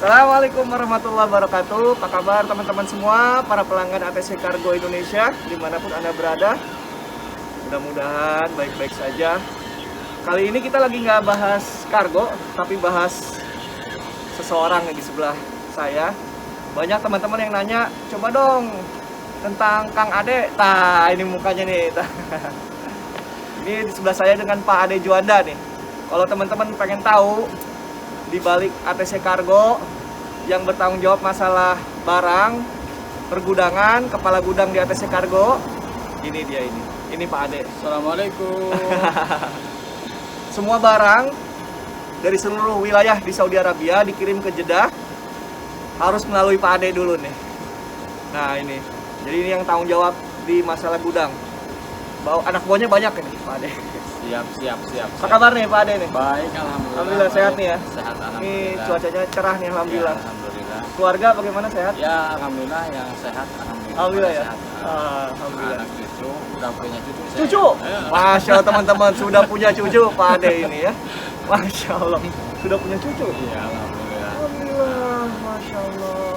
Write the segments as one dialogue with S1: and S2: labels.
S1: Assalamualaikum warahmatullahi wabarakatuh. Apa kabar teman-teman semua, para pelanggan ATC Kargo Indonesia, dimanapun Anda berada. Mudah-mudahan baik-baik saja. Kali ini kita lagi nggak bahas kargo, tapi bahas seseorang yang di sebelah saya. Banyak teman-teman yang nanya, coba dong tentang Kang Ade. Tah, ini mukanya nih. Tah. Ini di sebelah saya dengan Pak Ade Juanda nih. Kalau teman-teman pengen tahu di balik ATC Kargo yang bertanggung jawab masalah barang, pergudangan, kepala gudang di ATC Kargo, ini dia ini. Ini Pak Ade.
S2: Assalamualaikum.
S1: Semua barang dari seluruh wilayah di Saudi Arabia dikirim ke Jeddah harus melalui Pak Ade dulu nih. Nah ini, jadi ini yang tanggung jawab di masalah gudang. Anak buahnya banyak ini Pak Ade.
S2: Siap.
S1: Apa kabar nih Pak Ade nih?
S2: Baik, alhamdulillah.
S1: Alhamdulillah sehat nih ya.
S2: Sehat,
S1: Ini
S2: alhamdulillah.
S1: cuacanya cerah nih alhamdulillah.
S2: Ya, alhamdulillah.
S1: Keluarga bagaimana, sehat?
S2: Ya, alhamdulillah yang sehat, alhamdulillah.
S1: Alhamdulillah ya.
S2: Sehat.
S1: Alhamdulillah.
S2: Anak cucu, udah punya cucu. saya.
S1: Cucu?
S2: Ya.
S1: Masya Allah teman-teman, sudah punya cucu Pak Ade ini ya. Masya Allah, sudah punya cucu.
S2: Iya, alhamdulillah.
S1: Alhamdulillah, Masya Allah.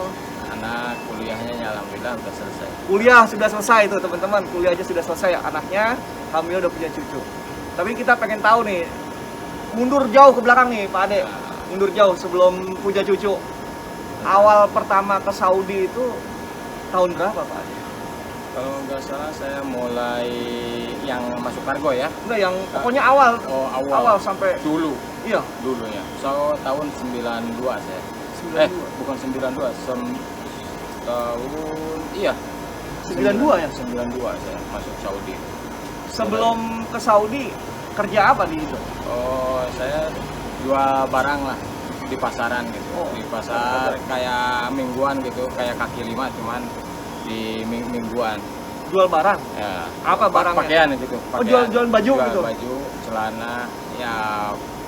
S2: Anak kuliahnya ya alhamdulillah udah selesai.
S1: Kuliah sudah selesai tuh teman-teman, kuliah aja sudah selesai. Anaknya hamil udah punya cucu. Tapi kita pengen tahu nih, mundur jauh ke belakang nih Pak Ade. Mundur jauh sebelum punya cucu. Awal pertama ke Saudi itu tahun berapa Pak Ade?
S2: Kalau nggak salah saya mulai yang masuk kargo ya.
S1: Enggak, yang pokoknya awal.
S2: Oh,
S1: Awal sampai
S2: dulu.
S1: iya,
S2: Dulunya. So tahun 92 saya.
S1: 92.
S2: Bukan 92, tahun iya
S1: 92 ya?
S2: 92 saya masuk Saudi.
S1: Sebelum ke Saudi kerja apa di itu?
S2: Oh, saya jual barang lah di pasaran gitu.
S1: Oh.
S2: Di pasar kayak mingguan gitu, kayak kaki lima cuman di mingguan.
S1: Jual barang.
S2: Ya.
S1: Apa barangnya?
S2: Pakaian gitu.
S1: Oh, jual baju
S2: Jual
S1: gitu?
S2: baju, celana, ya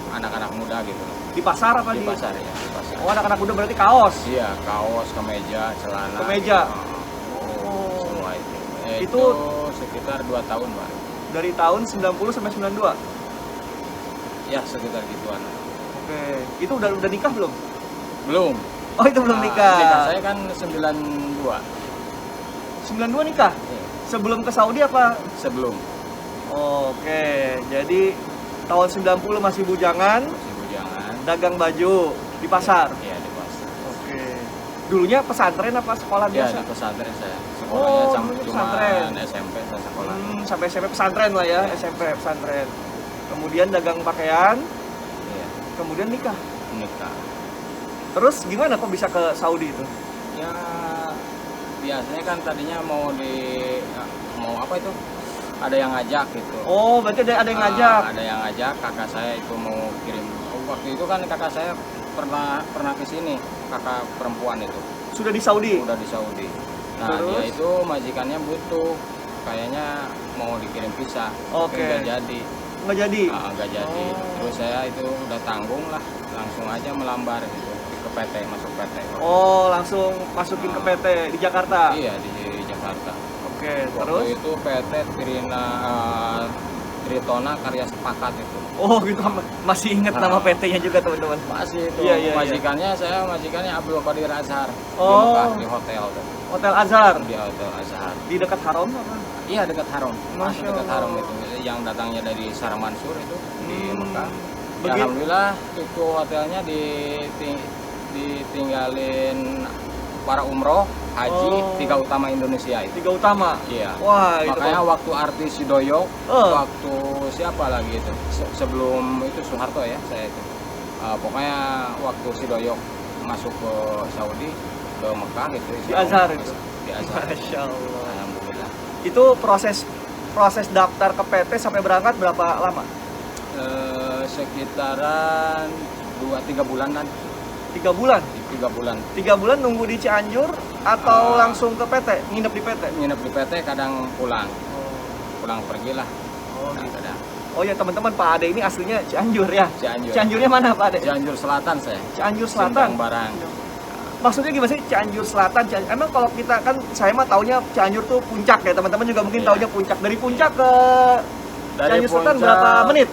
S2: anak-anak muda gitu.
S1: Di pasar apa
S2: Di pasar ya, di pasar.
S1: Oh, anak-anak muda berarti kaos.
S2: Iya, kaos, kemeja, celana.
S1: Kemeja.
S2: Oh, semua itu. Itu
S1: Itu
S2: sekitar 2 tahun, Pak.
S1: dari tahun 90 sampai 92.
S2: Ya, sekitar gituan.
S1: Oke. Itu udah nikah belum?
S2: Belum.
S1: Oh, itu belum nikah.
S2: Nikah saya kan 92.
S1: 92 nikah.
S2: Iya,
S1: Sebelum ke Saudi apa?
S2: sebelum
S1: Oke. Jadi tahun 90 masih bujangan,
S2: masih bujangan.
S1: dagang baju di pasar.
S2: Iya, di pasar.
S1: Oke. Dulunya pesantren apa sekolah
S2: Ya,
S1: biasa?
S2: di pesantren saya.
S1: Oh,
S2: Sekolahnya
S1: dulunya
S2: cuma
S1: pesantren.
S2: SMP saya sekolah.
S1: Sampai SMP pesantren lah ya, SMP pesantren. Kemudian dagang pakaian,
S2: Iya,
S1: kemudian nikah.
S2: nikah.
S1: Terus gimana kok bisa ke Saudi itu?
S2: Ya, biasanya kan tadinya mau apa itu? Ada yang ngajak gitu.
S1: Oh, berarti ada yang ngajak.
S2: Ada yang ngajak, kakak saya itu mau kirim. Waktu itu kan kakak saya pernah ke sini, kakak perempuan itu.
S1: Sudah di Saudi.
S2: Udah di Saudi. Nah,
S1: Terus?
S2: dia itu majikannya butuh, kayaknya mau dikirim visa.
S1: Oke.
S2: Tapi nggak jadi.
S1: Nggak jadi.
S2: Nggak jadi.
S1: Oh.
S2: Terus saya itu udah tanggung lah, langsung aja melambar gitu ke PT, masuk PT.
S1: Oh, langsung masukin ke PT di Jakarta.
S2: Iya, di Jakarta.
S1: Oke,
S2: Waktu
S1: terus?
S2: itu PT Tritona Karya Sepakat itu.
S1: Oh, gitu. Masih inget nama PT-nya juga, teman-teman.
S2: Masih itu.
S1: Iya.
S2: Majikannya Abdul Qadir Azhar
S1: Oh.
S2: di Mekah, di hotel tuh.
S1: Hotel Azhar
S2: Di Hotel Azhar.
S1: di dekat Haram apa?
S2: Iya, dekat Haram.
S1: Masya
S2: Dekat
S1: Allah.
S2: Haram itu yang datangnya dari Sarah Mansur itu di Mekah. Ya,
S1: Begit-
S2: alhamdulillah itu hotelnya ditinggalin para umroh, haji,
S1: Oh.
S2: 3 utama Indonesia itu.
S1: 3 utama.
S2: Iya.
S1: Wah, itu
S2: Makanya
S1: Bang.
S2: waktu artis si Doyok,
S1: Oh.
S2: waktu siapa lagi itu? Sebelum itu Soeharto ya, saya itu. Pokoknya waktu si Doyok masuk ke Saudi, ke Mekah gitu.
S1: Di Azhar itu.
S2: Di Azhar.
S1: Masya Allah.
S2: Alhamdulillah.
S1: Itu proses daftar ke PT sampai berangkat berapa lama?
S2: Sekitaran 2-3 bulanan.
S1: 3 bulan.
S2: 3 bulan.
S1: 3 bulan nunggu di Cianjur atau langsung ke PT? Nginep di PT?
S2: Nginep di PT, kadang pulang.
S1: Oh,
S2: Pulang pergi lah.
S1: oh gitu.
S2: Kadang.
S1: Oh ya teman-teman, Pak Ade ini aslinya Cianjur ya?
S2: Cianjur.
S1: Cianjurnya mana Pak Ade?
S2: Cianjur Selatan saya.
S1: Cianjur Selatan.
S2: Sindang Barang.
S1: Maksudnya gimana sih Cianjur Selatan? Emang kalau kita kan, saya mah taunya Cianjur tuh puncak ya, teman-teman juga mungkin
S2: Iya.
S1: taunya puncak. Dari puncak ke
S2: Dari
S1: Cianjur Selatan
S2: puncak-
S1: berapa menit?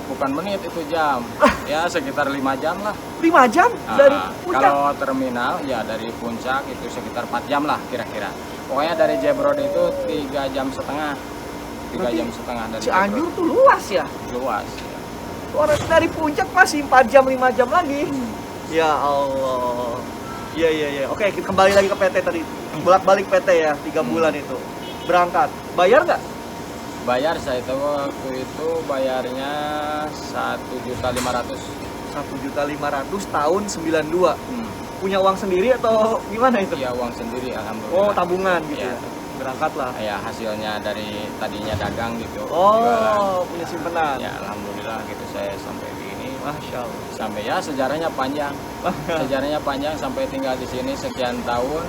S2: Bukan menit, itu jam. Ya sekitar 5 jam lah.
S1: 5 jam dari puncak?
S2: Kalau terminal ya dari puncak itu sekitar 4 jam lah kira-kira. Pokoknya dari Jebrod itu 3 jam setengah. 3 jam setengah dari
S1: Cianjur
S2: Jebrod.
S1: tuh luas ya?
S2: Luas. Ya.
S1: Orang dari puncak masih 4 jam 5 jam lagi. Ya Allah. Iya. Oke, kita kembali lagi ke PT tadi. Bolak-balik PT ya, 3 bulan itu. Berangkat. Bayar nggak?
S2: Bayar saya itu waktu itu bayarnya 1.500.000.
S1: 1.500.000 tahun 92. Punya uang sendiri atau gimana itu?
S2: Iya, uang sendiri alhamdulillah.
S1: Oh, tabungan gitu
S2: Iya.
S1: ya. Berangkat lah.
S2: Ya hasilnya dari tadinya dagang gitu.
S1: Oh,
S2: jualan.
S1: punya simpenan.
S2: Ya alhamdulillah gitu saya sampai di ini.
S1: Masya Allah.
S2: Sampai ya sejarahnya panjang. Sejarahnya panjang sampai tinggal di sini sekian tahun,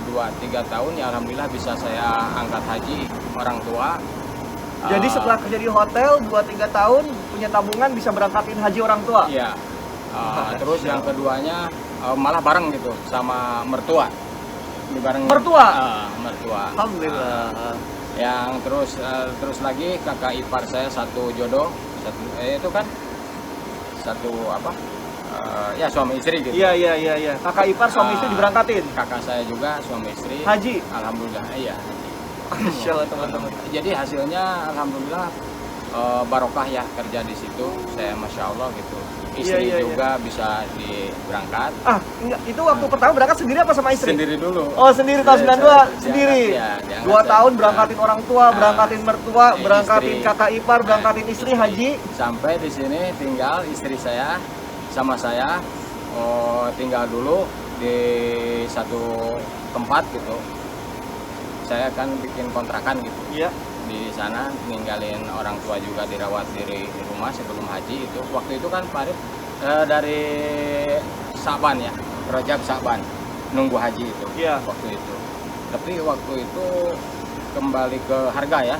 S2: 2-3 tahun ya alhamdulillah bisa saya angkat haji orang tua.
S1: Jadi setelah kerja di hotel 2-3 tahun punya tabungan bisa berangkatin haji orang tua.
S2: Iya. Terus yang keduanya malah bareng gitu sama mertua. Bareng
S1: Mertua?
S2: Mertua.
S1: Alhamdulillah.
S2: Yang terus lagi kakak ipar saya satu jodoh, itu kan satu apa? Ya suami istri gitu.
S1: Iya. Kakak ipar suami istri diberangkatin.
S2: Kakak saya juga suami istri.
S1: Haji.
S2: Alhamdulillah, iya.
S1: Masya Allah teman-teman.
S2: Jadi hasilnya alhamdulillah barokah ya kerja di situ. Saya masya Allah gitu. Istri
S1: Iya.
S2: juga bisa diberangkat.
S1: Enggak, itu waktu pertama berangkat sendiri apa sama istri?
S2: Sendiri dulu.
S1: Oh, sendiri tahun 92 sendiri.
S2: Iya,
S1: 2 tahun berangkatin orang tua, berangkatin mertua, berangkatin
S2: istri.
S1: kakak ipar, berangkatin istri haji.
S2: Sampai di sini tinggal istri saya sama saya tinggal dulu di satu tempat gitu. Saya kan bikin kontrakan gitu.
S1: Iya.
S2: Di sana ninggalin orang tua juga dirawat di rumah sebelum haji itu. Waktu itu kan Farid dari Sa'ban ya, Rajab Sa'ban nunggu haji itu.
S1: Iya.
S2: Waktu itu. Tapi waktu itu kembali ke harga ya.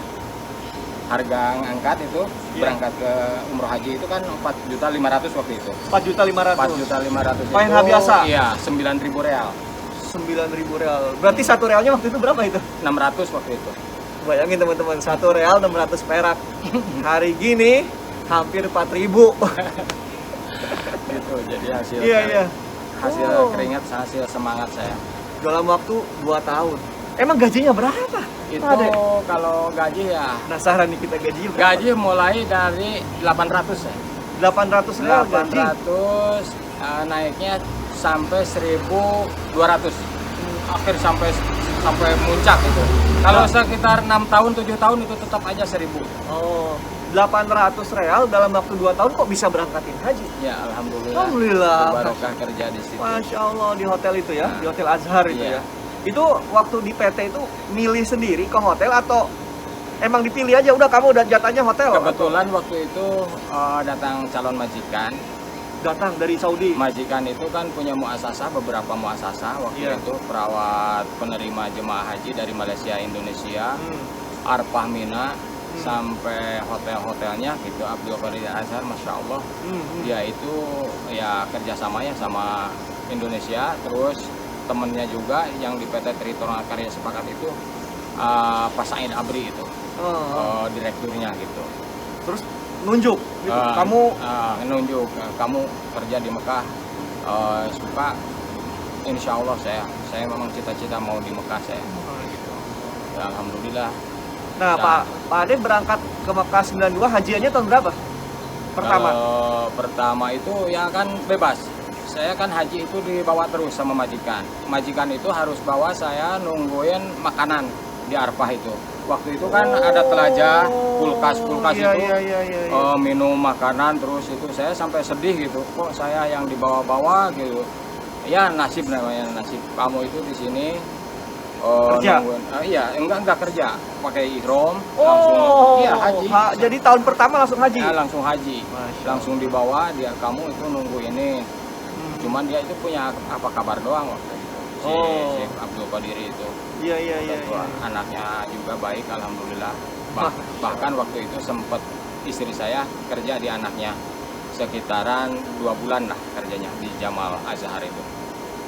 S2: Harga ngangkat itu berangkat ke umroh haji itu kan 4.500.000 waktu itu.
S1: 4.500.000.
S2: 4.500.000.
S1: Main hal biasa?
S2: Iya, 9.000 real.
S1: 9.000 real. Berarti 1 realnya waktu itu berapa itu?
S2: 600 waktu itu.
S1: Bayangin teman-teman, 1 real 600 perak. Hari gini hampir 4.000.
S2: Gitu. Jadi hasil
S1: Iya.
S2: hasil
S1: Oh.
S2: keringat, hasil semangat saya.
S1: Dalam waktu 2 tahun. Emang gajinya berapa?
S2: Itu
S1: Ade?
S2: kalau gaji ya
S1: Penasaran nih kita gajinya berapa?
S2: gaji mulai dari 800 ya.
S1: 800 real gaji.
S2: 800 naiknya sampai 1.200. Akhir sampai puncak itu. Kalau sekitar 6 tahun 7 tahun itu tetap aja 1.000.
S1: Oh, 800 real dalam waktu 2 tahun kok bisa berangkatin haji?
S2: Ya alhamdulillah.
S1: Alhamdulillah.
S2: Barokah kerja di situ.
S1: Masya Allah, di hotel itu ya, di Hotel Azhar itu
S2: Iya.
S1: ya. Itu waktu di PT itu milih sendiri ke hotel atau emang dipilih aja udah kamu udah jatahnya hotel?
S2: Kebetulan waktu itu datang calon majikan.
S1: Datang dari Saudi.
S2: Majikan itu kan punya muasasah, beberapa muasasah waktu
S1: Iya.
S2: itu perawat penerima jemaah haji dari Malaysia, Indonesia, Arfah Mina, sampai hotel-hotelnya gitu. Abdul Qadir Azhar, masya Allah, dia itu ya kerjasama ya sama Indonesia. Terus temennya juga yang di PT Tritonal Karya Sepakat itu Pak Said Abri itu direkturnya gitu.
S1: Terus nunjuk gitu. Kamu
S2: nunjuk kamu kerja di Mekah, suka, insya Allah saya memang cita-cita mau di Mekah saya. Ya, alhamdulillah.
S1: Nah, Pak Ade berangkat ke Mekah 92, hajiannya tahun berapa? Pertama.
S2: Pertama itu ya kan bebas. Saya kan haji itu dibawa terus sama majikan. Majikan itu harus bawa saya nungguin makanan di Arfah itu. Waktu itu kan ada telajah, kulkas
S1: Iya.
S2: minum makanan terus itu saya sampai sedih gitu. Kok saya yang dibawa-bawa gitu. Ya nasib namanya nasib. Kamu itu di sini
S1: kerja?
S2: Iya, enggak kerja. Pakai ihram langsung iya haji.
S1: Jadi tahun pertama langsung haji?
S2: Ya, langsung haji.
S1: Masya
S2: Langsung dibawa dia kamu itu nunggu ini. Cuman dia itu punya apa kabar doang waktu itu. Si Abdul Qadir itu.
S1: Iya.
S2: Anaknya juga baik alhamdulillah. Bahkan waktu itu sempat istri saya kerja di anaknya sekitaran 2 bulan lah kerjanya di Jamal Azhar itu.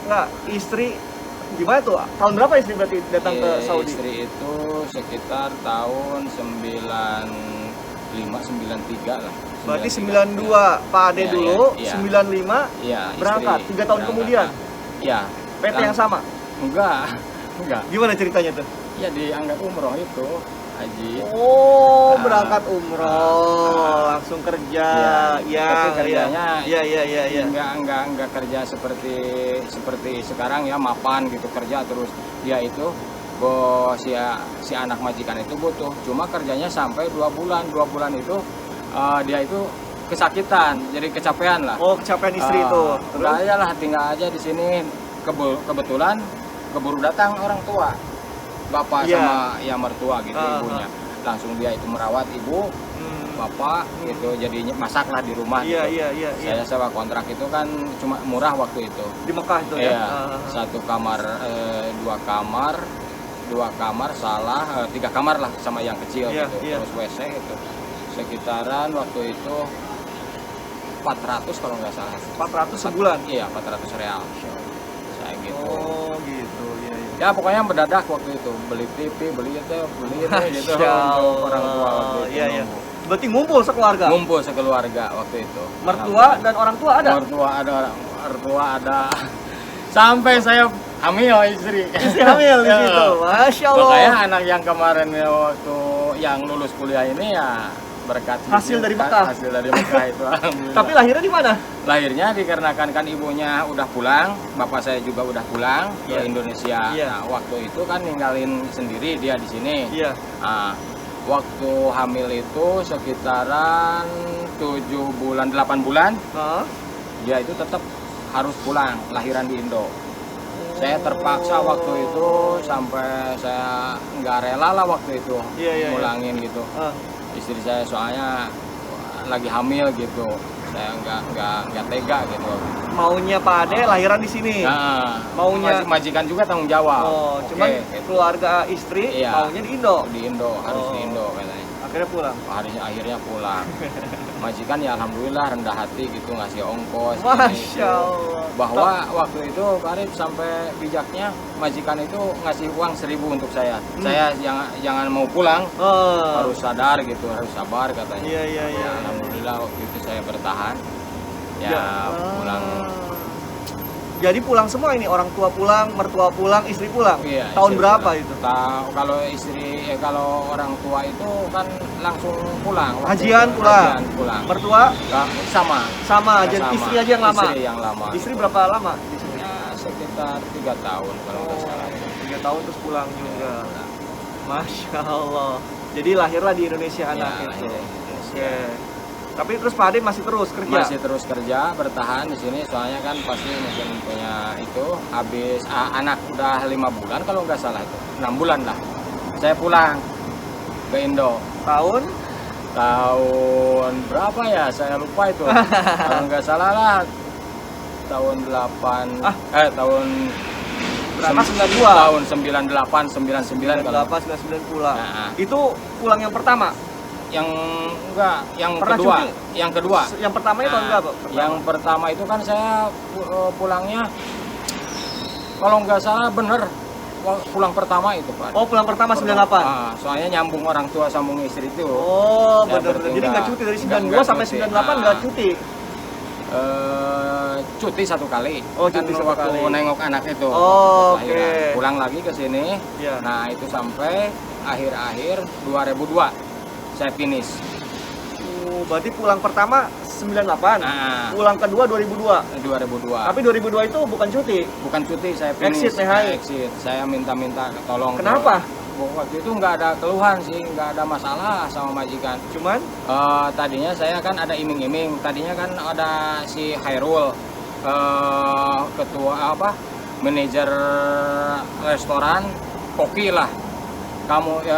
S1: Enggak, istri gimana tuh? Tahun berapa istri berarti datang ke Saudi?
S2: Istri itu sekitar tahun 95 93 lah.
S1: Berarti 92 Pak Ade
S2: Iya,
S1: dulu,
S2: iya.
S1: 95
S2: Iya,
S1: berangkat.
S2: istri
S1: 3 tahun
S2: berangkat.
S1: kemudian.
S2: Iya.
S1: PT yang sama.
S2: Enggak. Enggak.
S1: Gimana ceritanya tuh?
S2: Ya dianggap umroh itu, haji.
S1: Oh,
S2: Ah,
S1: berangkat umroh, langsung kerja.
S2: Iya, tapi kerjanya
S1: Iya.
S2: enggak kerja seperti sekarang ya, mapan gitu kerja terus. Dia itu si anak majikan itu butuh, cuma kerjanya sampai 2 bulan. 2 bulan itu dia itu kesakitan, jadi kecapean lah.
S1: Oh, kecapean istri itu.
S2: Udah aja lah, tinggal aja di sini. Kebetulan keburu datang orang tua, bapak
S1: Iya.
S2: sama ya mertua gitu,
S1: Ah,
S2: ibunya. Langsung dia itu merawat ibu, bapak gitu, jadinya masaklah di rumah.
S1: Iya,
S2: gitu.
S1: iya.
S2: Saya sewa kontrak itu kan cuma murah waktu itu.
S1: Di Mekah itu ya.
S2: Iya, satu kamar, 2 kamar salah, 3 kamar lah sama yang kecil
S1: Iya,
S2: gitu.
S1: iya.
S2: Terus WC itu sekitaran waktu itu 400 kalau nggak salah.
S1: 400 sebulan.
S2: Iya, 400 real. Saya gitu.
S1: Oh, gitu. Iya.
S2: Ya pokoknya mendadak waktu itu, beli TV, beli itu gitu
S1: Masya
S2: untuk orang tua waktu
S1: Allah.
S2: itu.
S1: Iya.
S2: nunggu.
S1: Berarti ngumpul sekeluarga.
S2: Ngumpul sekeluarga waktu itu.
S1: Mertua dan orang tua ada.
S2: Mertua ada. Sampai saya hamil istri.
S1: Istri hamil di situ. Masya Allah.
S2: Makanya anak yang kemarin waktu yang lulus kuliah ini ya berkat
S1: Hasil dari
S2: kan,
S1: Mekah.
S2: Hasil dari Mekah itu. Alhamdulillah.
S1: Tapi lahirnya di mana?
S2: Lahirnya dikarenakan kan ibunya udah pulang, bapak saya juga udah pulang ke
S1: Iya.
S2: Indonesia.
S1: Iya.
S2: Nah, waktu itu kan ninggalin sendiri dia di sini.
S1: Iya.
S2: Nah, waktu hamil itu sekitaran 7 bulan, 8 bulan,
S1: Hah?
S2: dia itu tetap harus pulang, lahiran di Indo. Saya terpaksa waktu itu sampai saya nggak rela lah waktu itu
S1: Iya.
S2: pulangin gitu.
S1: Ah.
S2: Istri saya soalnya lagi hamil gitu, saya nggak tega gitu.
S1: Maunya Pak Ade lahiran di sini.
S2: Nah,
S1: Maunya-
S2: majikan juga tanggung jawab.
S1: Oh,
S2: Oke,
S1: cuman
S2: gitu.
S1: keluarga istri
S2: Iya.
S1: maunya di Indo.
S2: Di Indo, harus
S1: Oh.
S2: di Indo katanya.
S1: Akhirnya pulang.
S2: Akhirnya pulang. Majikan ya alhamdulillah rendah hati gitu, ngasih ongkos.
S1: Masya
S2: gitu.
S1: Allah.
S2: Bahwa waktu itu Karib sampai bijaknya majikan itu ngasih uang 1.000 untuk saya. Saya jangan mau pulang,
S1: Oh.
S2: harus sadar gitu, harus sabar katanya.
S1: Iya.
S2: Ya, alhamdulillah waktu itu saya bertahan. Ya,
S1: Ya.
S2: pulang.
S1: Jadi pulang semua ini, orang tua pulang, mertua pulang, istri pulang.
S2: Iya,
S1: Tahun
S2: istri
S1: berapa
S2: pulang.
S1: itu?
S2: Kalau istri, kalau orang tua itu kan langsung pulang. waktu
S1: Hajian
S2: itu.
S1: pulang.
S2: Hajian pulang.
S1: Mertua
S2: Nggak, sama.
S1: sama,
S2: Ya,
S1: jadi
S2: sama.
S1: istri aja yang lama.
S2: Istri yang lama.
S1: Istri
S2: gitu.
S1: berapa lama di sini?
S2: Ya, sekitar 3 tahun kalau nggak salah.
S1: 3 tahun terus pulang juga. Masya Allah. Jadi lahirlah di Indonesia anak
S2: Ya,
S1: itu.
S2: lahir di Indonesia.
S1: Oke. Tapi terus Pak Ade masih terus kerja.
S2: Masih terus kerja, bertahan di sini soalnya kan pasti mungkin punya itu habis anak udah 5 bulan kalau nggak salah itu 6 bulan lah. Saya pulang ke Indo.
S1: Tahun
S2: Tahun berapa ya? Saya lupa itu. Kalau nggak salah lah tahun 8 tahun
S1: berapa? 92.
S2: tahun 98 99 kalau
S1: 98 99 pulang.
S2: Nah.
S1: Itu pulang yang pertama.
S2: yang enggak yang
S1: Pernah
S2: kedua
S1: cuti?
S2: yang kedua
S1: Yang pertamanya tahun
S2: Nah,
S1: berapa?
S2: yang pertama itu kan saya pulangnya kalau nggak salah bener pulang pertama itu Pak.
S1: Oh, pulang pertama 98.
S2: Soalnya nyambung orang tua sambung istri itu.
S1: Oh,
S2: Ya,
S1: benar.
S2: berarti
S1: Jadi nggak
S2: nggak-
S1: cuti dari
S2: nggak
S1: 92 sampai
S2: cuti.
S1: 98 nggak cuti.
S2: Cuti 1 kali.
S1: Oh,
S2: Kan
S1: cuti 1
S2: waktu
S1: kali.
S2: nengok anak itu.
S1: Oh,
S2: waktu
S1: oke.
S2: lahiran. Pulang lagi ke sini.
S1: Iya.
S2: Nah, itu sampai akhir-akhir 2002 saya finish.
S1: Berarti pulang pertama 98.
S2: Nah.
S1: Pulang kedua 2002.
S2: 2002.
S1: Tapi 2002 itu bukan cuti.
S2: Bukan cuti, saya finish.
S1: Exit, Nehai.
S2: Exit. Saya minta tolong.
S1: Kenapa?
S2: Waktu itu nggak ada keluhan sih, nggak ada masalah sama majikan.
S1: Cuman
S2: Tadinya saya kan ada iming-iming. Tadinya kan ada si Hairul, ketua manajer restoran, koki lah.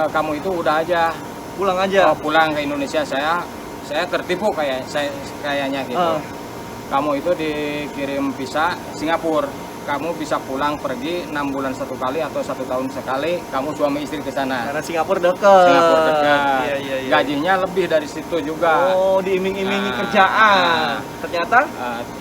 S2: Kamu itu udah aja
S1: pulang aja.
S2: pulang ke Indonesia. Saya tertipu kayaknya gitu. Kamu itu dikirim visa Singapura. Kamu bisa pulang pergi 6 bulan 1 kali atau 1 tahun sekali. Kamu suami istri ke sana.
S1: Karena Singapura dekat.
S2: Singapura dekat.
S1: Iya.
S2: Gajinya lebih dari situ juga.
S1: Oh, diiming-imingi
S2: Nah,
S1: kerjaan. Ternyata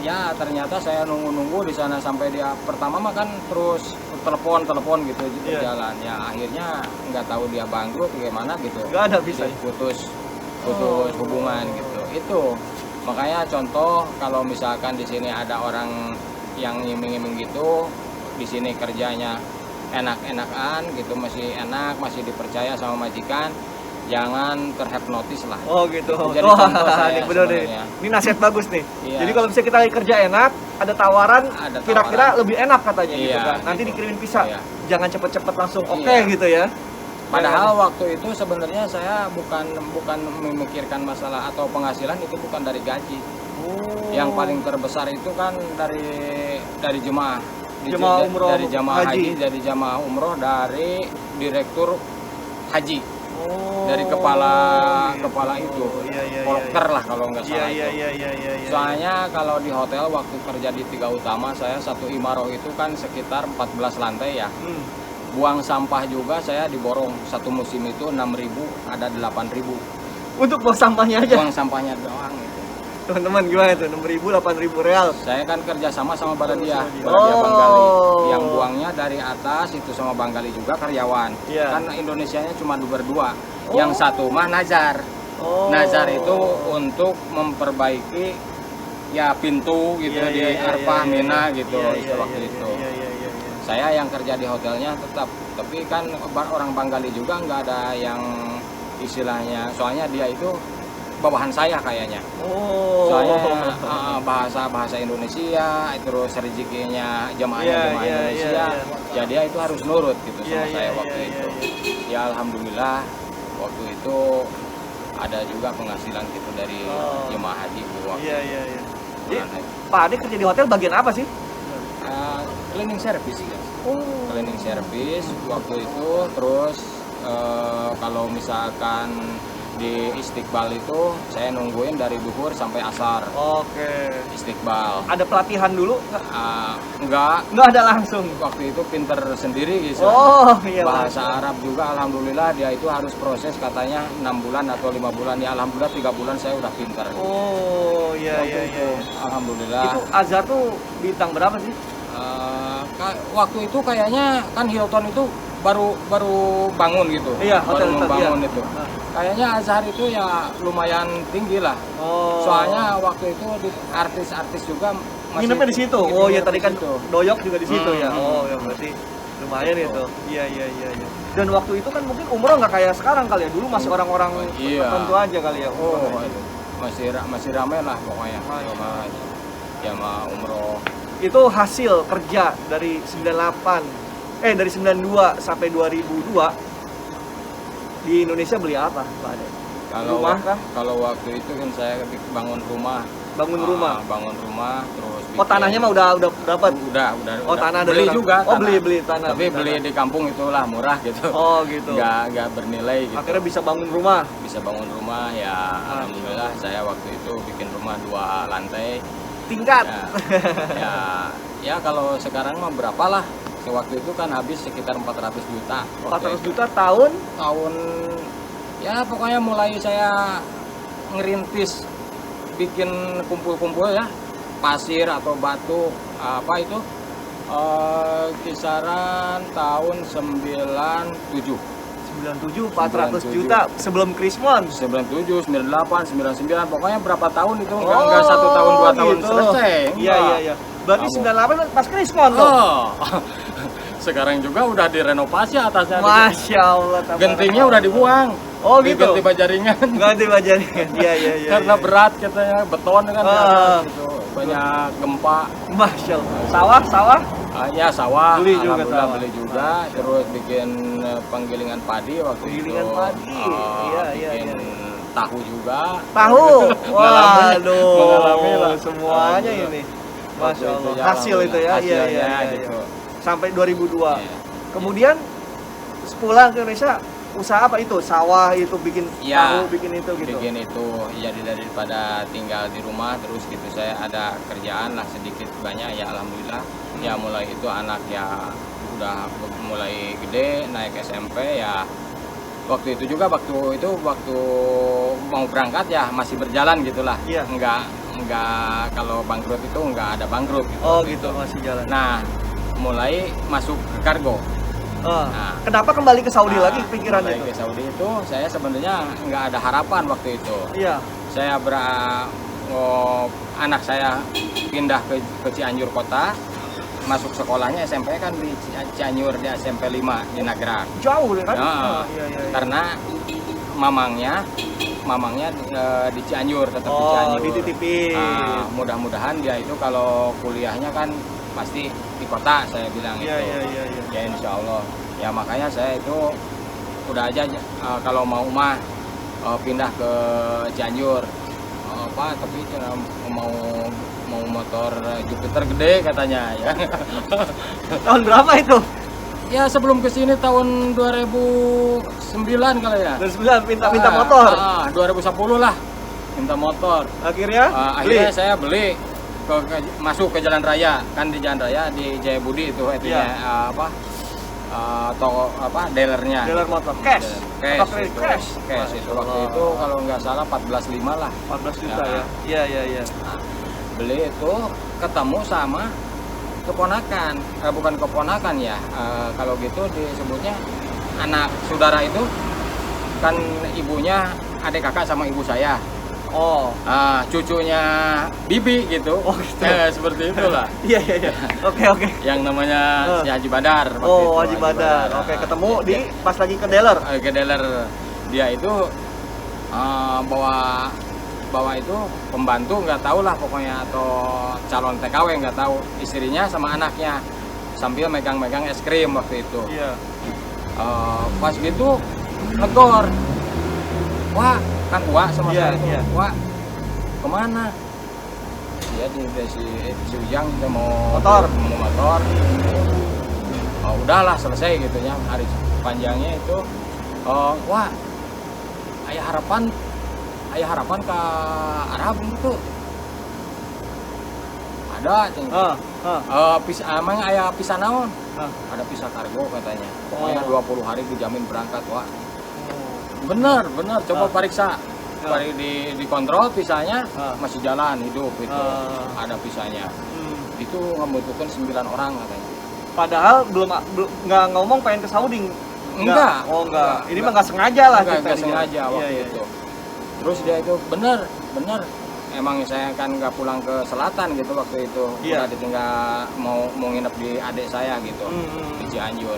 S2: Ya ternyata saya nunggu di sana sampai dia pertama mah kan terus telepon gitu
S1: Iya.
S2: jalan. Ya akhirnya nggak tahu dia bangkrut gimana gitu.
S1: nggak ada bisa.
S2: putus hubungan gitu. itu. Makanya contoh kalau misalkan di sini ada orang yang ngiming-ngiming gitu, di sini kerjanya enak-enakan gitu, masih enak, masih dipercaya sama majikan, jangan terhipnotis lah.
S1: Oh gitu.
S2: Itu jadi
S1: Wah,
S2: contoh saya
S1: ini bener nih.
S2: sebenarnya.
S1: Ini nasihat bagus nih.
S2: Iya.
S1: Jadi kalau misalnya kita lagi kerja enak, ada tawaran,
S2: Ada
S1: kira-kira
S2: tawaran.
S1: lebih enak katanya gitu
S2: Iya,
S1: kan. Nanti
S2: gitu.
S1: dikirimin pizza.
S2: Iya.
S1: Jangan cepet-cepet langsung oke
S2: Iya.
S1: gitu ya.
S2: Padahal waktu itu sebenarnya saya bukan memikirkan masalah atau penghasilan, itu bukan dari gaji.
S1: Oh.
S2: Yang paling terbesar itu kan dari jemaah.
S1: Jemaah umroh
S2: dari jemaah
S1: haji.
S2: haji, dari jemaah umroh, dari direktur haji,
S1: Oh.
S2: dari kepala
S1: gitu.
S2: kepala itu,
S1: Iya, iya,
S2: porter
S1: iya.
S2: lah kalau nggak
S1: Iya
S2: salah
S1: iya
S2: itu.
S1: iya iya iya. iya.
S2: Soalnya kalau di hotel waktu kerja di Tiga Utama, saya satu imaroh itu kan sekitar 14 lantai ya.
S1: Hmm.
S2: Buang sampah juga saya diborong, satu musim itu 6.000, ada 8.000.
S1: Untuk buang sampahnya aja.
S2: Buang sampahnya doang itu.
S1: Teman-teman gimana tuh? 6.000, 8.000 real.
S2: Saya kan kerja sama Baladia
S1: Oh.
S2: Banggali. Yang buangnya dari atas itu sama Banggali juga karyawan.
S1: Iya.
S2: Kan Indonesianya cuma berdua.
S1: Oh.
S2: Yang satu mah Nazar.
S1: Oh.
S2: Nazar itu untuk memperbaiki ya pintu gitu
S1: Iya,
S2: di
S1: iya, iya,
S2: Arfah,
S1: iya,
S2: Mina
S1: iya.
S2: gitu
S1: Iya, iya,
S2: waktu
S1: iya,
S2: itu.
S1: Iya iya iya iya.
S2: Saya yang kerja di hotelnya tetap, tapi kan orang Banggali juga nggak ada yang istilahnya, soalnya dia itu bawahan saya kayaknya.
S1: Oh.
S2: Soalnya bahasa Indonesia, terus rezekinya jemaahnya
S1: Iya,
S2: jemaah
S1: iya,
S2: Indonesia,
S1: iya,
S2: ya dia itu harus nurut gitu
S1: Iya,
S2: sama saya
S1: iya,
S2: waktu
S1: iya,
S2: itu.
S1: iya,
S2: Ya alhamdulillah waktu itu ada juga penghasilan gitu dari
S1: Oh.
S2: jemaah haji waktu
S1: Iya iya iya. Jadi,
S2: bulan haji.
S1: Pak Ade kerja di hotel bagian apa sih?
S2: Cleaning service guys.
S1: Oh.
S2: Cleaning service waktu itu, terus kalau misalkan di Istiqbal itu saya nungguin dari duhur sampai asar.
S1: Oke.
S2: Istiqbal.
S1: Ada pelatihan dulu nggak?
S2: Enggak,
S1: Nggak ada langsung.
S2: waktu itu pinter sendiri gitu.
S1: Oh iya.
S2: Bahasa Arab juga alhamdulillah, dia itu harus proses katanya 6 bulan atau 5 bulan. Ya alhamdulillah 3 bulan saya udah pinter.
S1: Oh iya
S2: Waktu
S1: iya
S2: itu,
S1: iya.
S2: alhamdulillah.
S1: Itu Azhar tuh bintang berapa sih?
S2: Waktu itu kayaknya kan Hilton itu baru bangun gitu.
S1: Iya,
S2: baru
S1: hotel Hilton,
S2: membangun
S1: iya.
S2: itu.
S1: Ah.
S2: Kayaknya Azhar itu ya lumayan tinggi lah.
S1: Oh.
S2: Soalnya waktu itu artis-artis juga masih
S1: Nginepnya di situ. Oh iya
S2: nginep
S1: tadi
S2: di
S1: kan
S2: situ.
S1: Doyok juga di situ ya.
S2: Hmm.
S1: Oh ya berarti lumayan
S2: Gitu.
S1: itu. Iya iya iya iya. Dan waktu itu kan mungkin umroh nggak kayak sekarang kali ya. Dulu masih orang-orang
S2: Iya.
S1: tertentu aja kali ya.
S2: Oh,
S1: umroh.
S2: itu masih ramai lah pokoknya
S1: Masya
S2: sama jamaah umroh.
S1: Itu hasil kerja dari 92 sampai 2002 di Indonesia beli apa Pak Ade? Rumah kah?
S2: Kalau waktu itu kan saya bangun rumah.
S1: Bangun rumah.
S2: Bangun rumah terus
S1: Oh tanahnya mah udah dapat.
S2: udah
S1: Oh tanah dari
S2: beli
S1: orang-
S2: juga.
S1: Oh
S2: tanah.
S1: beli tanah.
S2: Tapi beli di kampung itulah murah gitu.
S1: Oh gitu.
S2: Nggak bernilai gitu.
S1: Akhirnya bisa bangun rumah.
S2: Bisa bangun rumah ya, alhamdulillah saya waktu itu bikin rumah 2 lantai.
S1: Tingkat.
S2: Ya kalau sekarang mah berapa lah. Waktu itu kan habis sekitar 400 juta.
S1: 400 juta tahun.
S2: Tahun ya pokoknya mulai saya ngerintis bikin kumpul-kumpul ya, pasir atau batu apa itu kisaran tahun 97
S1: 400 juta sebelum Krismon.
S2: 97, 98, 99, pokoknya berapa tahun itu enggak 1 tahun 2 tahun
S1: gitu.
S2: selesai.
S1: Iya iya iya. Berarti
S2: Kamu.
S1: 98 pas Krismon tuh.
S2: Oh. Sekarang juga udah direnovasi atasnya.
S1: Masya Allah.
S2: Gentingnya udah dibuang.
S1: Oh gitu.
S2: Diganti bajaringan.
S1: Ganti bajarin. Iya iya iya.
S2: Karena
S1: iya.
S2: berat katanya, beton kan di atas gitu. Banyak gempa.
S1: Masya Allah. Sawah.
S2: Ya sawah,
S1: Beli juga
S2: alhamdulillah
S1: sawah.
S2: beli juga. Terus bikin penggilingan padi waktu
S1: Penggilingan
S2: itu.
S1: padi. Iya, iya,
S2: bikin
S1: iya.
S2: tahu juga.
S1: Tahu.
S2: Mengalami
S1: Waduh.
S2: lah.
S1: Semuanya
S2: Alhamdulillah.
S1: ini. Masya
S2: Waktu itu
S1: Allah.
S2: ya,
S1: Hasil itu ya. Iya
S2: hasilnya
S1: iya iya.
S2: gitu.
S1: Sampai 2002.
S2: Iya.
S1: Kemudian sepulang ke Indonesia usaha apa itu? Sawah itu bikin
S2: Ya,
S1: tahu, bikin itu gitu.
S2: bikin itu. Jadi daripada tinggal di rumah terus gitu, saya ada kerjaan lah sedikit banyak ya alhamdulillah. Ya mulai itu anak ya udah mulai gede, naik SMP ya. Waktu itu juga waktu mau berangkat ya masih berjalan gitulah.
S1: Iya.
S2: Enggak kalau bangkrut itu enggak ada bangkrut gitu.
S1: Oh gitu masih jalan.
S2: Nah, mulai masuk ke kargo. Nah,
S1: Kenapa kembali ke Saudi
S2: Nah,
S1: lagi pikiran
S2: mulai
S1: itu?
S2: ke Saudi itu saya sebenarnya nggak ada harapan waktu itu.
S1: Iya.
S2: saya anak saya pindah ke Cianjur kota, masuk sekolahnya SMP kan di Cianjur, di SMP 5 di Nagrak.
S1: Jauh kan?
S2: Iya. Karena mamangnya di Cianjur, tetap di Cianjur.
S1: Dititipin.
S2: Nah, mudah-mudahan dia itu kalau kuliahnya kan pasti di kota, saya bilang
S1: Iya.
S2: Ya insya Allah. Ya makanya saya itu udah aja kalau mau pindah ke Cianjur. Tapi mau motor Jupiter gede katanya ya.
S1: Tahun berapa itu?
S2: Ya sebelum kesini tahun 2009 kali ya.
S1: 2009 minta motor.
S2: 2010 lah minta motor.
S1: Akhirnya
S2: saya beli masuk ke jalan raya, kan di jalan raya di Jaya Budi itu itunya toko dealernya.
S1: Dealer motor cash.
S2: Cash itu waktu itu kalau nggak salah 14.5 lah.
S1: 14 juta ya. Iya.
S2: Beli itu ketemu sama keponakan, bukan keponakan ya, kalau gitu disebutnya anak saudara itu kan ibunya adik kakak sama ibu saya. Cucunya bibi gitu.
S1: Gitu.
S2: Seperti itulah.
S1: Iya. Oke.
S2: Yang namanya si Haji Badar.
S1: Haji Badar. Oke, ketemu di pas lagi ke dealer.
S2: Ke dealer dia itu bawa itu pembantu nggak tahu lah pokoknya, atau calon TKW nggak tahu, istrinya sama anaknya sambil megang-megang es krim waktu itu.
S1: Iya.
S2: Pas gitu negor, wah kan Wak sama saya itu, Wak kemana? Dia si Ujang dia mau motor. Udahlah selesai gitunya, hari panjangnya itu. Wah ayah harapan ke Arab itu ada emang ayah pisah naon? Ada pisah kargo katanya, pokoknya 20 hari dijamin berangkat. Wah bener coba periksa, dikontrol pisahnya masih jalan hidup itu, ada pisahnya. Itu membutuhkan 9 orang katanya,
S1: padahal belum nggak ngomong pengen ke Saudi.
S2: Enggak.
S1: Ini mah nggak sengaja lah.
S2: Nggak sengaja waktu itu. Terus dia itu bener, emang saya kan nggak pulang ke selatan gitu waktu itu, udah ditinggal mau nginep di adik saya gitu di Cianjur.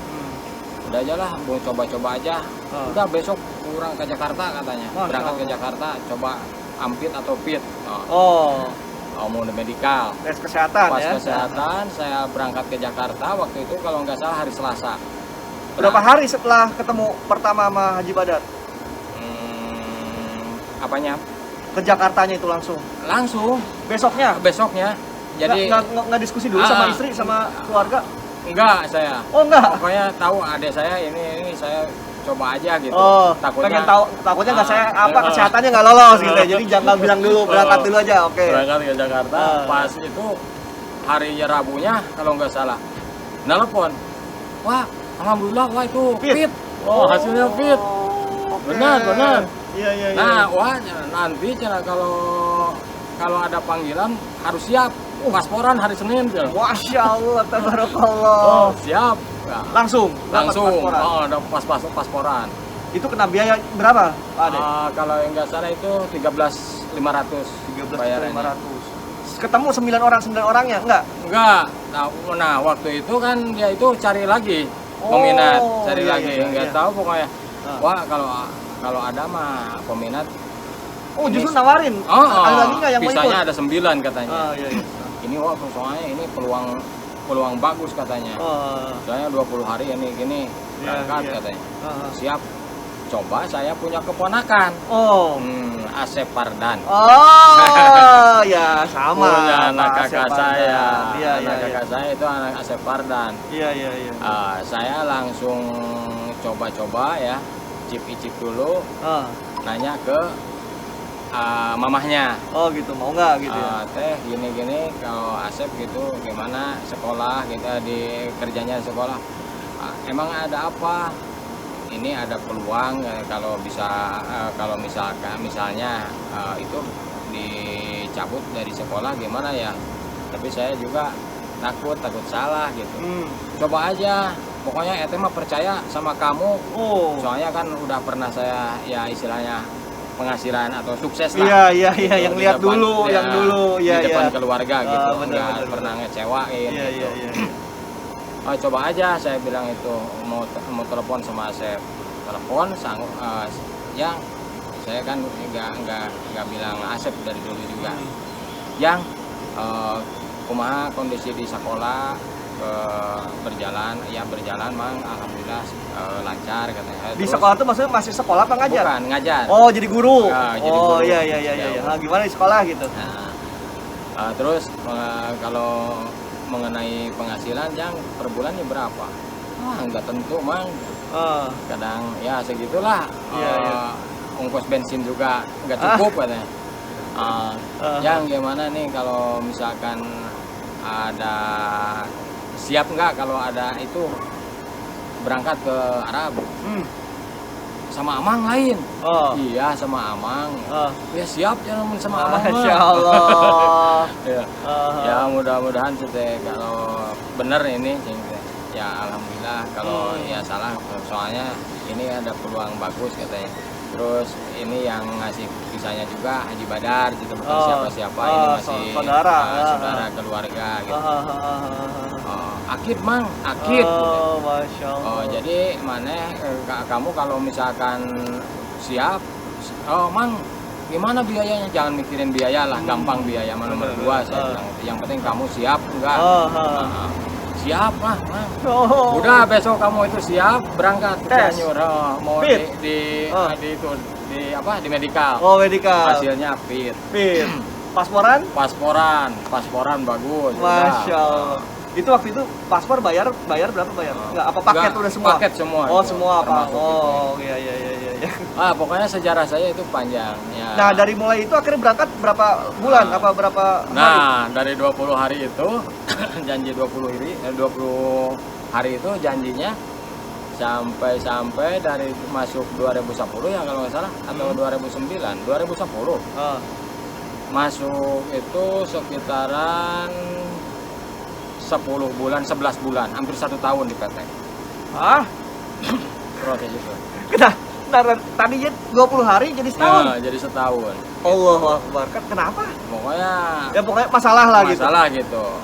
S2: Udah aja lah, mau coba-coba aja. Udah besok pulang ke Jakarta katanya, berangkat ke Jakarta, coba ampit atau pit. Mau medical.
S1: Tes kesehatan.
S2: Pas kesehatan saya berangkat ke Jakarta waktu itu kalau nggak salah hari Selasa.
S1: Berapa hari setelah ketemu pertama sama Haji Badar?
S2: Apanya?
S1: Ke Jakartanya itu langsung. Besoknya.
S2: Jadi
S1: nggak diskusi dulu sama istri sama keluarga?
S2: Enggak saya.
S1: Enggak.
S2: Pokoknya tahu adik saya ini saya coba aja gitu.
S1: Takutnya nggak kesehatannya nggak lolos gitu ya. Jadi jangan bilang dulu, berangkat dulu aja. Oke.
S2: Berangkat ke Jakarta. Pas itu hari Rabunya kalau nggak salah. Nelpon. Wah, alhamdulillah itu fit. Hasilnya fit. Benar.
S1: Iya.
S2: Nah, nanti kalau ada panggilan harus siap. Pasporan hari Senin.
S1: Masya Allah, tabarakallah.
S2: Siap.
S1: Nah, langsung.
S2: Ada pasporan.
S1: Itu kena biaya berapa, Pak Ade?
S2: Kalau yang nggak salah itu 13.500.
S1: 13.500. Ketemu 9 orangnya, enggak?
S2: Nah, waktu itu kan dia itu cari lagi peminat, nggak tahu pokoknya. Wah, kalau ada mah peminat.
S1: Justru nawarin. Ada lagi nggak yang mau ikut?
S2: Pisahnya ada 9 katanya.
S1: Iya.
S2: Ini soalnya ini peluang bagus katanya. Soalnya 20 hari ini gini berangkat katanya. Siap. Coba saya punya keponakan. Asep Pardan.
S1: Ya sama.
S2: Punya anak kakak saya.
S1: Anak
S2: kakak saya itu anak Asep Pardan.
S1: Iya.
S2: Saya langsung coba-coba ya. Icip dulu, nanya ke mamahnya.
S1: Gitu, mau nggak gitu ya?
S2: Teh gini kalau Asep gitu gimana sekolah gitu, di kerjanya sekolah. Emang ada apa? Ini ada peluang kalau bisa kalau misalnya itu dicabut dari sekolah gimana ya? Tapi saya juga takut salah gitu. Coba aja. Pokoknya mah percaya sama kamu. Soalnya kan udah pernah saya ya istilahnya penghasilan atau sukses lah.
S1: Iya,
S2: Gitu,
S1: yang
S2: di
S1: lihat
S2: depan-
S1: dulu,
S2: ya,
S1: yang dulu, iya,
S2: di depan
S1: iya.
S2: keluarga gitu,
S1: Bener,
S2: nggak
S1: bener,
S2: pernah ngecewain.
S1: Iya,
S2: gitu.
S1: iya.
S2: Oh, coba aja, saya bilang itu mau telepon sama Asep, telepon sanggup, yang saya kan nggak bilang Asep dari dulu juga, yang kumaha kondisi di sekolah berjalan mang, alhamdulillah lancar katanya.
S1: Di sekolah tuh maksudnya masih sekolah apa ngajar?
S2: Bukan, ngajar.
S1: Oh, jadi guru.
S2: Jadi
S1: Oh,
S2: guru.
S1: iya. Nah, gimana di sekolah gitu?
S2: Nah, terus kalau mengenai penghasilan yang per bulannya berapa? Nggak tentu mang. Kadang ya segitulah.
S1: Iya.
S2: Ongkos bensin juga nggak cukup katanya. Yang gimana nih kalau misalkan ada siap nggak kalau ada itu berangkat ke Arab sama Amang lain? Iya sama Amang. Ya siap jangan sama Amang.
S1: Masya Allah.
S2: Ya mudah-mudahan teh kalau bener ini ya alhamdulillah, kalau ya salah soalnya ini ada peluang bagus katanya. Terus ini yang ngasih kisahnya juga Haji Badar gitu, bukan siapa-siapa, ini masih saudara keluarga gitu. Akid mang, akid.
S1: Masya Allah.
S2: Jadi mana kamu kalau misalkan siap, mang gimana biayanya, jangan mikirin biaya lah, gampang biaya nomor 2 saya bilang. Yang penting kamu siap enggak? Siap lah, mang. Udah besok kamu itu siap berangkat ke Cianjur, mau di itu di medical.
S1: Medical.
S2: Hasilnya fit.
S1: Pasporan
S2: bagus.
S1: Masya Allah. Itu waktu itu paspor bayar berapa bayar? Enggak, apa paket udah semua?
S2: Paket semua.
S1: Semua apa? Iya.
S2: Pokoknya sejarah saya itu panjang ya.
S1: Nah, dari mulai itu akhirnya berangkat berapa bulan? Berapa hari?
S2: Nah, dari 20 hari itu janji 20 hari itu janjinya sampai dari masuk 2010 ya kalau nggak salah, atau 2010 masuk itu sekitaran 10 bulan, 11 bulan, hampir 1 tahun di PT. Proses itu.
S1: Tadinya 20 hari jadi setahun.
S2: Jadi setahun.
S1: Allahu Akbar. Kenapa?
S2: Pokoknya
S1: masalah lah gitu.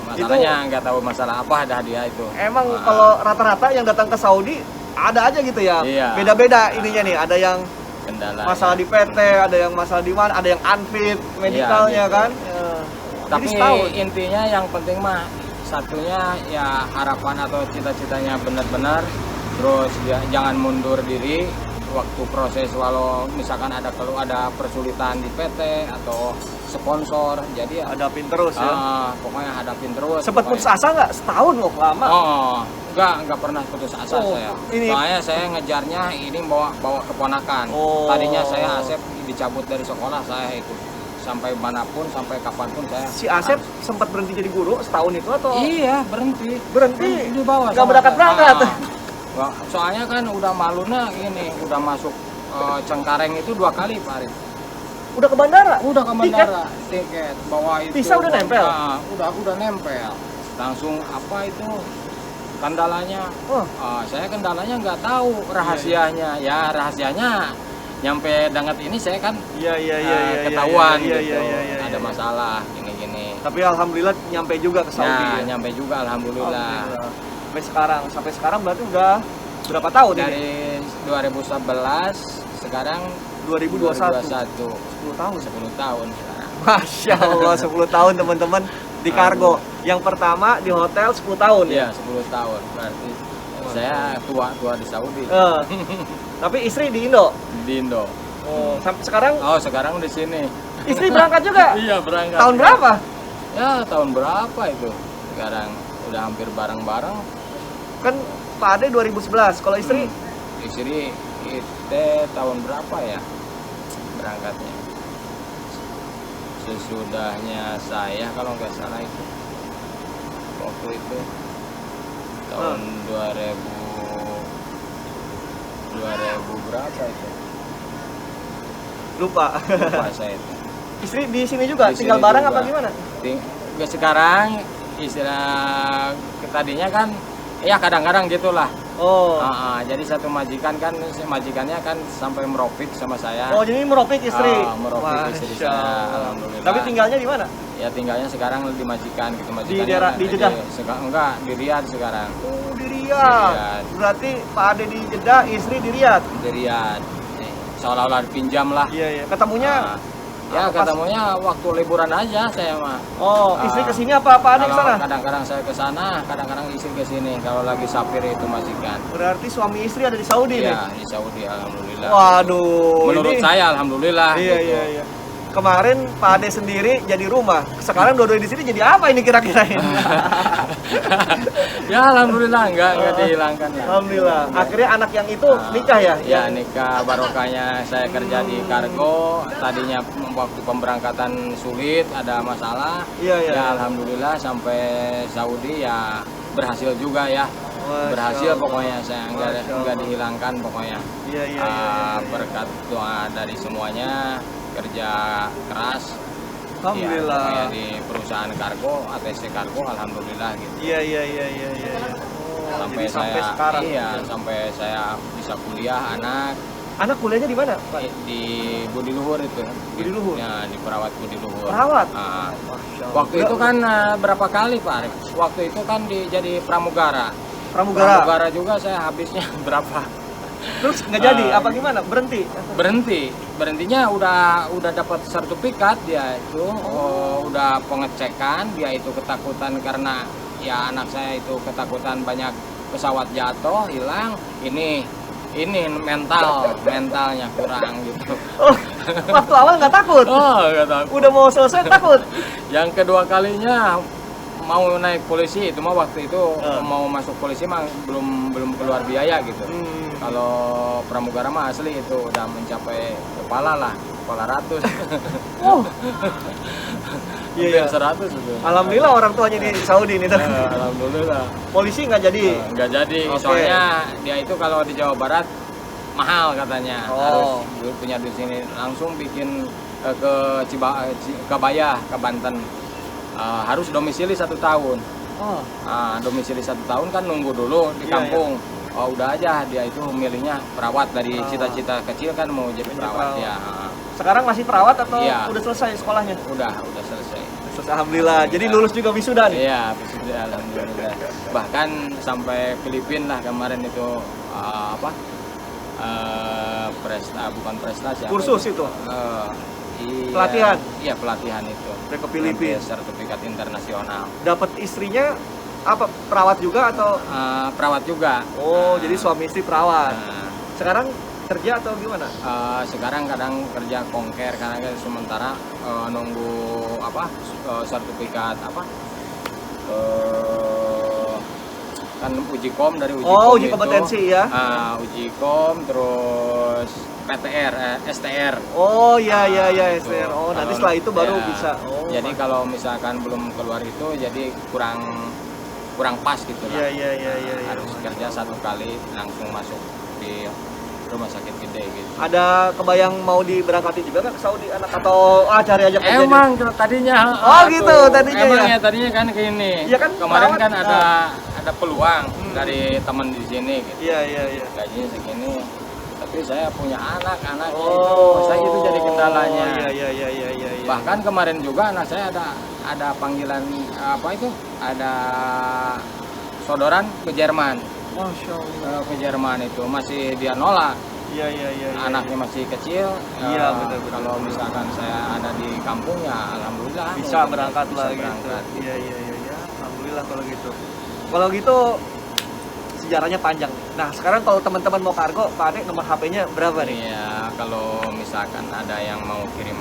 S2: Masalahnya nggak tahu masalah apa, ada dia itu.
S1: Emang kalau rata-rata yang datang ke Saudi ada aja gitu ya.
S2: Iya.
S1: Beda-beda ininya nih. Ada yang
S2: kendala
S1: masalah di PT, ada yang masalah di mana, ada yang unfit medicalnya
S2: gitu.
S1: kan.
S2: Tapi intinya yang penting mah satunya ya harapan atau cita-citanya benar-benar, terus ya, jangan mundur diri waktu proses, walau misalkan ada persulitan di PT atau sponsor, jadi
S1: hadapin terus ya.
S2: Pokoknya hadapin terus.
S1: Sempat putus asa nggak? Setahun loh, lama.
S2: Nggak pernah putus asa saya. Soalnya saya ngejarnya ini bawa keponakan. Tadinya saya Asep dicabut dari sekolah, saya itu sampai manapun, sampai kapanpun saya. Si
S1: Asep sempat berhenti jadi guru setahun itu atau?
S2: Iya, berhenti
S1: di
S2: bawah.
S1: Nggak berangkat.
S2: Soalnya kan udah malunya ini, udah masuk Cengkareng itu 2 kali Pak Arif.
S1: Udah ke bandara?
S2: Tiket bawa itu.
S1: Visa udah nempel?
S2: Udah nempel. Langsung apa itu kendalanya? Saya kendalanya nggak tahu rahasianya. Ya rahasianya nyampe danget ini saya kan ketahuan gitu. Ada masalah gini.
S1: Tapi alhamdulillah nyampe juga ke Saudi.
S2: Nyampe juga alhamdulillah.
S1: Sampai sekarang berarti udah berapa tahun
S2: dari
S1: ini?
S2: 2011 sekarang
S1: 2021.
S2: 10 tahun sekarang.
S1: Masya Allah, 10 tahun teman-teman di kargo. Yang pertama di hotel 10 tahun
S2: ya? 10 tahun. Berarti saya tua di Saudi.
S1: Tapi istri di Indo?
S2: Di Indo.
S1: Sampai sekarang?
S2: Sekarang di sini.
S1: Istri berangkat juga?
S2: Iya, berangkat.
S1: Tahun berapa?
S2: Ya, tahun berapa itu? Sekarang udah hampir bareng-bareng.
S1: Kan Pak Ade 2011, kalau istri?
S2: Istri itu tahun berapa ya berangkatnya? Sesudahnya saya kalau nggak salah itu waktu itu tahun 2000 berapa itu?
S1: Lupa
S2: saya itu.
S1: Istri di sini juga tinggal bareng apa gimana?
S2: Sekarang istilah tadinya kan ya kadang-kadang gitulah
S1: Oh.
S2: Jadi satu majikannya kan sampai merofik sama saya.
S1: Oh, jadi merofik istri.
S2: Merofik istri
S1: Masya
S2: saya,
S1: Allah.
S2: alhamdulillah.
S1: Tapi tinggalnya di mana?
S2: Ya tinggalnya sekarang di majikan gitu. Majikannya
S1: daerah di Jeddah?
S2: Enggak, di Riyadh sekarang.
S1: Oh, di Riyadh. Berarti Pak Ade di Jeddah, istri di Riyadh.
S2: Di Riyadh. Seolah-olah dipinjam lah.
S1: Iya, iya. Ketemunya
S2: ya ketemunya waktu liburan aja saya mah.
S1: Oh, istri kesini apa Pak Ade kesana?
S2: Kadang-kadang saya ke sana, kadang-kadang istri ke sini kalau lagi sapir itu majikan.
S1: Berarti suami istri ada di Saudi nih?
S2: Iya, di Saudi alhamdulillah.
S1: Waduh.
S2: Menurut saya alhamdulillah.
S1: Iya,
S2: gitu.
S1: iya. Kemarin Pak Ade sendiri jadi rumah. Sekarang dua-duanya di sini jadi apa ini kira-kira ini?
S2: Ya alhamdulillah enggak dihilangkan ya.
S1: Alhamdulillah. Akhirnya anak yang itu nikah ya?
S2: Ya nikah, barokahnya saya kerja di kargo. Tadinya waktu pemberangkatan sulit, ada masalah.
S1: Iya, iya.
S2: Ya alhamdulillah sampai Saudi ya berhasil juga ya. Berhasil pokoknya saya enggak dihilangkan pokoknya.
S1: Iya, iya, iya.
S2: Berkat doa dari semuanya, kerja keras.
S1: Alhamdulillah.
S2: Ya, di perusahaan kargo, ATC Kargo, alhamdulillah gitu.
S1: Iya, iya, iya, iya, iya.
S2: Sampai
S1: jadi
S2: saya
S1: sekarang.
S2: iya, sampai saya bisa kuliah anak
S1: Anak kuliahnya di mana, Pak?
S2: di Budi Luhur itu.
S1: Budi Luhur?
S2: Ya, di Perawat Budi Luhur.
S1: Perawat?
S2: Masya Allah. Waktu itu kan berapa kali Pak Arif? Waktu itu kan jadi pramugara.
S1: Pramugara
S2: juga saya habisnya berapa?
S1: Terus nggak jadi? Apa gimana?
S2: Berhentinya udah dapat sertifikat dia itu. Udah pengecekan, dia itu ketakutan karena ya anak saya itu ketakutan banyak pesawat jatuh hilang. Ini mentalnya kurang gitu.
S1: Oh, waktu awal nggak takut?
S2: Nggak takut.
S1: Udah mau selesai takut?
S2: Yang kedua kalinya mau naik polisi itu mah waktu itu mau masuk polisi mah belum keluar biaya gitu. Kalau pramugara mah asli itu udah mencapai kepala ratus.
S1: Oh.
S2: Iya, 100 itu.
S1: Alhamdulillah orang tuanya di Saudi ini.
S2: Alhamdulillah.
S1: Polisi nggak jadi?
S2: Nggak jadi, soalnya dia itu kalau di Jawa Barat mahal katanya. Harus punya di sini langsung bikin ke Bayah, ke Banten. Harus domisili 1 tahun. Domisili 1 tahun kan nunggu dulu di kampung. Udah aja dia itu milihnya perawat dari cita-cita kecil kan mau jadi perawat ya.
S1: Sekarang masih perawat atau
S2: iya.
S1: udah selesai sekolahnya?
S2: Udah selesai.
S1: Alhamdulillah. Jadi lulus juga wisuda nih?
S2: Iya, wisuda alhamdulillah. Bahkan sampai Filipina lah kemarin itu bukan prestasi.
S1: Kursus itu?
S2: Iya,
S1: pelatihan?
S2: Iya, pelatihan itu.
S1: Ke Filipina?
S2: Sertifikat internasional.
S1: Dapat istrinya apa, perawat juga atau?
S2: Perawat juga.
S1: Oh, jadi suami istri perawat. Sekarang kerja atau gimana?
S2: Sekarang kadang kerja kongker karena sementara nunggu sertifikat kan uji kom dari uji kom
S1: uji kompetensi
S2: itu,
S1: ya?
S2: Uji kom terus PTR, STR.
S1: Oh iya
S2: gitu.
S1: STR. Oh nanti setelah itu baru bisa.
S2: Jadi kalau misalkan belum keluar itu jadi kurang pas gitu lah.
S1: Iya.
S2: Harus kerja 1 kali langsung masuk di rumah sakit gede gitu.
S1: Ada kebayang mau diberangkatin juga kan ke Saudi anak atau cari aja kerja?
S2: Emang tadinya.
S1: Gitu tadinya.
S2: Emang ya tadinya kan gini.
S1: Iya kan
S2: kemarin kan ada peluang dari teman di sini gitu.
S1: Iya.
S2: Gajinya segini. Tapi saya punya anak
S1: itu.
S2: Saya itu jadi kendalanya.
S1: Iya.
S2: Bahkan kemarin juga anak saya ada panggilan ada sodoran ke Jerman.
S1: Masya Allah.
S2: Ke Jerman itu masih dia nolak.
S1: Iya.
S2: Anaknya masih kecil.
S1: Iya benar.
S2: Kalau misalkan saya ada di kampung ya alhamdulillah
S1: bisa berangkat lah gitu. Iya. Alhamdulillah kalau gitu. Kalau gitu sejarahnya panjang. Nah sekarang kalau teman-teman mau kargo, Pak Ade nomor HP-nya berapa nih?
S2: Iya, kalau misalkan ada yang mau kirim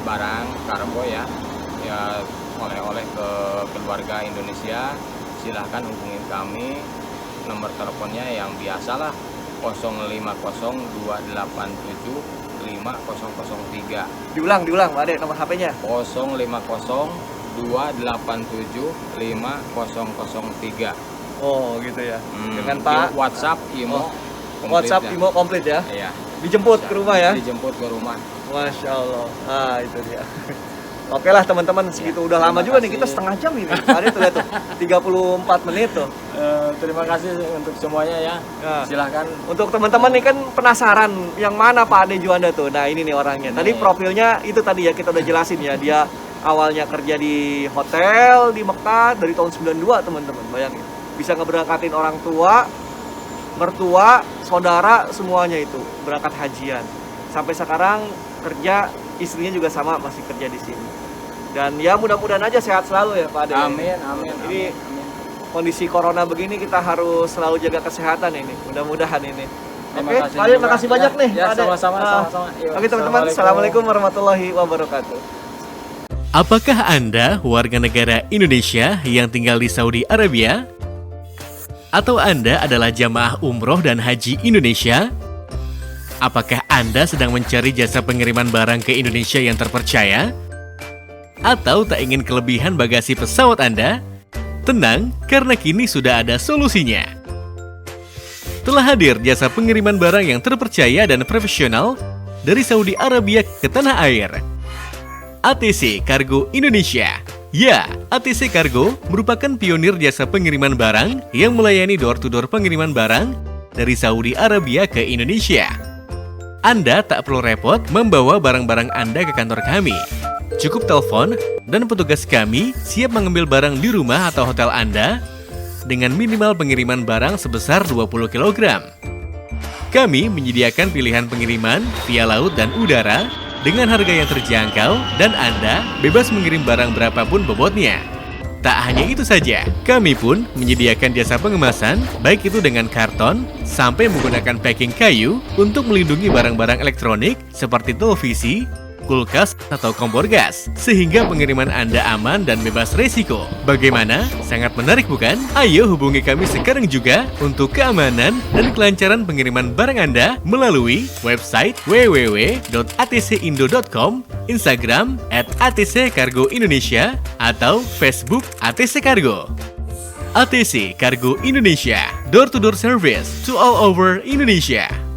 S2: barang kargo ya oleh-oleh ke keluarga Indonesia, silahkan hubungin kami. Nomor teleponnya yang biasalah 05028750003.
S1: Diulang Pak Ade nomor HP-nya.
S2: 05028750003.
S1: Oh gitu ya. Dengan Pak
S2: WhatsApp, Imo.
S1: Komplit ya.
S2: Iya.
S1: Dijemput ke rumah ya.
S2: Dijemput ke rumah.
S1: Masya Allah. Itu dia. Oke lah teman-teman, segitu udah lama juga nih, kita setengah jam ini. Pak Ade tuh lihat tuh, 34 menit tuh.
S2: Terima kasih untuk semuanya ya.
S1: Nah,
S2: Silahkan.
S1: untuk teman-teman nih kan penasaran yang mana Pak Ade Juanda tuh. Nah ini nih orangnya. Tadi profilnya itu tadi ya kita udah jelasin ya. Dia awalnya kerja di hotel di Mekah dari tahun 92 teman-teman. Bayangin. Bisa ngeberangkatin orang tua, mertua, saudara semuanya itu berangkat hajian. Sampai sekarang kerja, istrinya juga sama masih kerja di sini. Dan ya mudah-mudahan aja sehat selalu ya Pak Ade.
S2: Amin, amin.
S1: Ini kondisi corona begini kita harus selalu jaga kesehatan ini. Mudah-mudahan ini. Oke, Pak Ade makasih banyak nih.
S2: Ya,
S1: Pak Ade.
S2: sama-sama.
S1: Oke teman-teman, Assalamualaikum warahmatullahi wabarakatuh.
S3: Apakah Anda warga negara Indonesia yang tinggal di Saudi Arabia? Atau Anda adalah jamaah umroh dan haji Indonesia? Apakah Anda sedang mencari jasa pengiriman barang ke Indonesia yang terpercaya? Atau tak ingin kelebihan bagasi pesawat Anda? Tenang, karena kini sudah ada solusinya. Telah hadir jasa pengiriman barang yang terpercaya dan profesional dari Saudi Arabia ke tanah air. ATC Kargo Indonesia. Ya, ATC Kargo merupakan pionir jasa pengiriman barang yang melayani door-to-door pengiriman barang dari Saudi Arabia ke Indonesia. Anda tak perlu repot membawa barang-barang Anda ke kantor kami. Cukup telepon dan petugas kami siap mengambil barang di rumah atau hotel Anda dengan minimal pengiriman barang sebesar 20 kg. Kami menyediakan pilihan pengiriman via laut dan udara dengan harga yang terjangkau dan Anda bebas mengirim barang berapapun bobotnya. Tak hanya itu saja, kami pun menyediakan jasa pengemasan baik itu dengan karton sampai menggunakan packing kayu untuk melindungi barang-barang elektronik seperti televisi, kulkas, atau kompor gas, sehingga pengiriman Anda aman dan bebas resiko. Bagaimana? Sangat menarik bukan? Ayo hubungi kami sekarang juga untuk keamanan dan kelancaran pengiriman barang Anda melalui website www.atcindo.com, Instagram @atckargoindonesia, atau Facebook ATC Kargo. ATC Kargo Indonesia, door-to-door service to all over Indonesia.